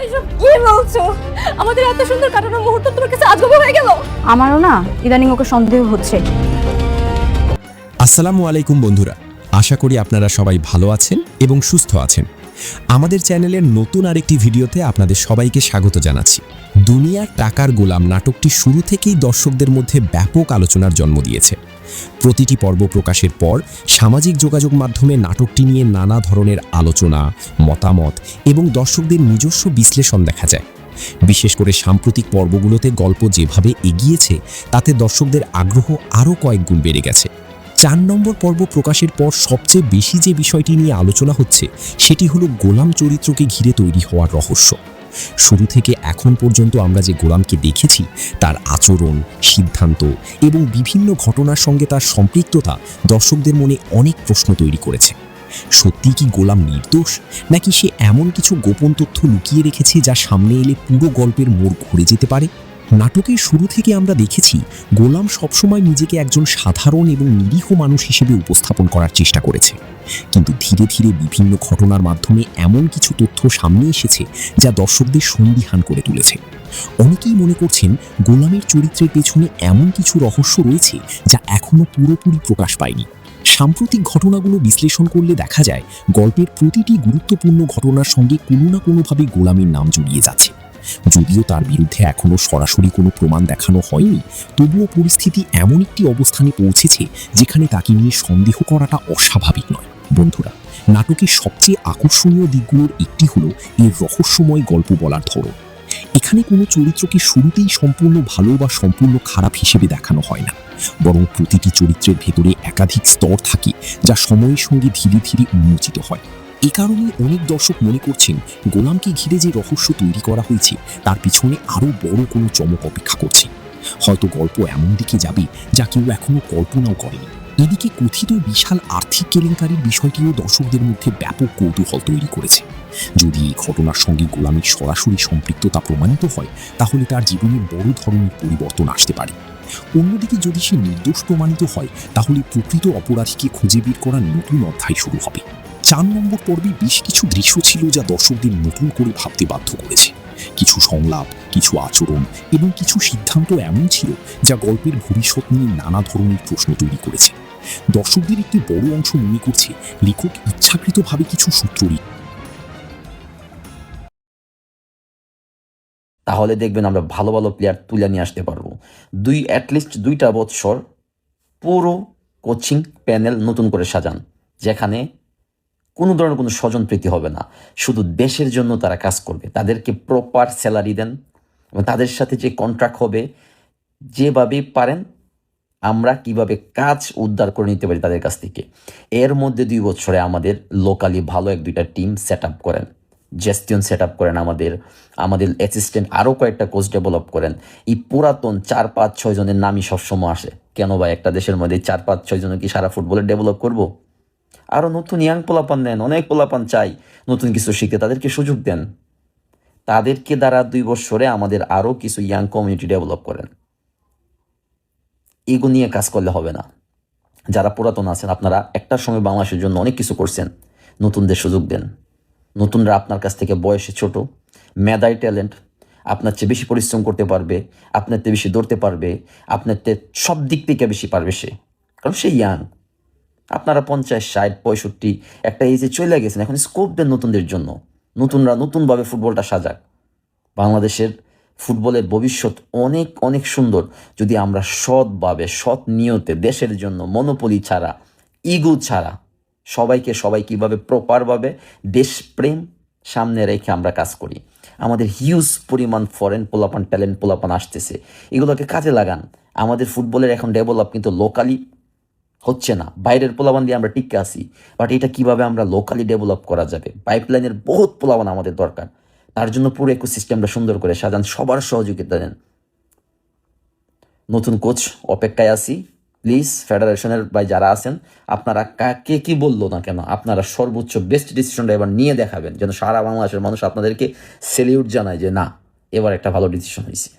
এসব কি বলছো? আমাদের এত সুন্দর কাটানোর মুহূর্ত তোমার কাছে আজব হয়ে গেল। আমারও না ইদানিং ওকে সন্দেহ হচ্ছে। আসসালামু আলাইকুম বন্ধুরা, আশা করি আপনারা সবাই ভালো আছেন এবং সুস্থ আছেন। আমাদের চ্যানেলের নতুন আরেকটি ভিডিওতে আপনাদের সবাইকে স্বাগত জানাচ্ছি। দুনিয়ার টাকার গোলাম নাটকটি শুরু থেকেই দর্শকদের মধ্যে ব্যাপক আলোচনার জন্ম দিয়েছে। প্রতিটি পর্ব প্রকাশের পর সামাজিক যোগাযোগ মাধ্যমে নাটকটি নিয়ে নানা ধরনের আলোচনা, মতামত এবং দর্শকদের নিজস্ব বিশ্লেষণ দেখা যায়। বিশেষ করে সাম্প্রতিক পর্বগুলোতে গল্প যেভাবে এগিয়েছে তাতে দর্শকদের আগ্রহ আরও কয়েক গুণ বেড়ে গেছে। 4 নম্বর পর্ব প্রকাশের পর সবচেয়ে বেশি যে বিষয়টি নিয়ে আলোচনা হচ্ছে সেটি হলো গোলাম চরিত্রকে ঘিরে তৈরি হওয়ার রহস্য। শুরু থেকে এখন পর্যন্ত আমরা যে গোলামকে দেখেছি তার আচরণ, সিদ্ধান্ত এবং বিভিন্ন ঘটনার সঙ্গে তার সম্পৃক্ততা দর্শকদের মনে অনেক প্রশ্ন তৈরি করেছে। সত্যি কি গোলাম নির্দোষ, নাকি সে এমন কিছু গোপন তথ্য লুকিয়ে রেখেছে যা সামনে এলে পুরো গল্পের মোড় ঘুরে যেতে পারে? নাটকের শুরু থেকে আমরা দেখেছি গোলাম সবসময় নিজেকে একজন সাধারণ এবং নিরীহ মানুষ হিসেবে উপস্থাপন করার চেষ্টা করেছে, কিন্তু ধীরে ধীরে বিভিন্ন ঘটনার মাধ্যমে এমন কিছু তথ্য সামনে এসেছে যা দর্শকদের সন্দিহান করে তুলেছে। অনেকেই মনে করছেন গোলামের চরিত্রের পেছনে এমন কিছু রহস্য রয়েছে যা এখনও পুরোপুরি প্রকাশ পায়নি। সাম্প্রতিক ঘটনাগুলো বিশ্লেষণ করলে দেখা যায় গল্পের প্রতিটি গুরুত্বপূর্ণ ঘটনার সঙ্গে কোনো না কোনোভাবে গোলামের নাম জড়িয়ে যাচ্ছে। যদিও তার বিরুদ্ধে এখনও সরাসরি কোনো প্রমাণ দেখানো হয়নি, তবুও পরিস্থিতি এমন একটি অবস্থানে পৌঁছেছে যেখানে তাকে নিয়ে সন্দেহ করাটা অস্বাভাবিক নয়। বন্ধুরা, নাটকের সবচেয়ে আকর্ষণীয় দিকগুলোর একটি হলো এর রহস্যময় গল্প বলার ধরন। এখানে কোনো চরিত্রকে শুরুতেই সম্পূর্ণ ভালো বা সম্পূর্ণ খারাপ হিসেবে দেখানো হয় না, বরং প্রতিটি চরিত্রের ভেতরে একাধিক স্তর থাকে যা সময়ের সঙ্গে ধীরে ধীরে উন্মোচিত হয়। এ কারণে অনেক দর্শক মনে করছেন গোলামকে ঘিরে যে রহস্য তৈরি করা হয়েছে তার পিছনে আরও বড় কোনো চমক অপেক্ষা করছে। হয়তো গল্প এমন দিকে যাবে যা কেউ এখনো কল্পনাও করেনি। এদিকে কথিত বিশাল আর্থিক কেলেঙ্কারির বিষয়টিও দর্শকদের মধ্যে ব্যাপক কৌতূহল তৈরি করেছে। যদি এই ঘটনার সঙ্গে গোলামের সরাসরি সম্পৃক্ততা প্রমাণিত হয় তাহলে তার জীবনে বড় ধরনের পরিবর্তন আসতে পারে। অন্যদিকে যদি সে নির্দোষ প্রমাণিত হয় তাহলে প্রকৃত অপরাধীকে খুঁজে বের করার নতুন অধ্যায় শুরু হবে। 4 নম্বর পর্বে বেশ কিছু দৃশ্য ছিল যা দর্শকদের নতুন করে ভাবতে বাধ্য করেছে। কিছু সংলাপ, কিছু আচরণ এবং কিছু সিদ্ধান্ত এমন ছিল যা গল্পের ভবিষ্যৎ নিয়ে নানা ধরনের প্রশ্ন তৈরি করেছে। দর্শকদের একটি বড় অংশ মনে করছে লেখক ইচ্ছাকৃতভাবে কিছু সূত্র তাহলে দেখবেন আমরা ভালো ভালো প্লেয়ার তুলে নিয়ে আসতে পারবো। অ্যাটলিস্ট 2টা বৎসর পুরো কোচিং প্যানেল নতুন করে সাজান, যেখানে কোনো ধরনের কোনো স্বজনপ্রীতি হবে না, শুধু দেশের জন্য তারা কাজ করবে। তাদেরকে প্রপার স্যালারি দেন এবং তাদের সাথে যে কন্ট্রাক্ট হবে, যেভাবে পারেন আমরা কিভাবে কাজ উদ্ধার করে নিতে পারি তাদের কাছ থেকে। এর মধ্যে 2 বছরে আমাদের লোকালি ভালো 1-2টা টিম সেট আপ করেন, জেস্টিয়ন সেট আপ করেন, আমাদের অ্যাসিস্ট্যান্ট আরও কয়েকটা কোচ ডেভেলপ করেন। এই পুরাতন 4-5-6 জনের নামই সবসময় আসে কেন ভাই? একটা দেশের মধ্যে 4-5-6 জন কি সারা ফুটবলে ডেভেলপ করব? আরও নতুন ইয়াং পোলাপান দেন, অনেক পোলাপান চাই নতুন কিছু শিখতে, তাদেরকে সুযোগ দেন। তাদেরকে দ্বারা 2 বছরে আমাদের আরও কিছু ইয়াং কমিউনিটি ডেভেলপ করেন। এগুলো নিয়ে কাজ করলে হবে না। যারা পুরাতন আছেন আপনারা একটা সময় বাংলাদেশের জন্য অনেক কিছু করছেন, নতুনদের সুযোগ দেন। নতুনরা আপনার কাছ থেকে বয়সে ছোট, মেধায় ট্যালেন্ট, আপনার চেয়ে বেশি পরিশ্রম করতে পারবে, আপনার চেয়ে বেশি দৌড়তে পারবে, আপনার চেয়ে সব দিক থেকে বেশি পারবে সে, কারণ সে ইয়াং। আপনারা 50, 60, 65 একটা এজে চলে গেছেন, এখন স্কোপ দেন নতুনদের জন্য। নতুনরা নতুনভাবে ফুটবলটা সাজাক। বাংলাদেশের ফুটবলের ভবিষ্যৎ অনেক অনেক সুন্দর যদি আমরা সৎভাবে, সৎ নিয়তে, দেশের জন্য, মনোপলি ছাড়া, ইগো ছাড়া, সবাই কীভাবে প্রপারভাবে দেশপ্রেম সামনে রেখে আমরা কাজ করি। আমাদের হিউজ পরিমাণ ফরেন পোলাপান, ট্যালেন্ট পোলাপান আসতেছে, এগুলোকে কাজে লাগান। আমাদের ফুটবলের এখন ডেভেলপ কিন্তু লোকালি হচ্ছে না, বাইরের পোলাবান দিয়ে আমরা টিকে আসি, বাট এটা কিভাবে আমরা লোকালি ডেভেলপ করা যাবে? পাইপলাইনের বহুত পোলাবান আমাদের দরকার, তার জন্য পুরো ইকোসিস্টেমটা সুন্দর করে সাজান, সবার সহযোগিতা দেন। নতুন কোচ অপেক্ষায় আসি, প্লিজ ফেডারেশনের ভাই যারা আছেন আপনারা কাকে কি বললো না কেন, আপনারা সর্বোচ্চ বেস্ট ডিসিশনটা এবার নিয়ে দেখাবেন, যেন সারা বাংলাদেশের মানুষ আপনাদেরকে সেলিউট জানায় যে না, এবার একটা ভালো ডিসিশন হয়েছে।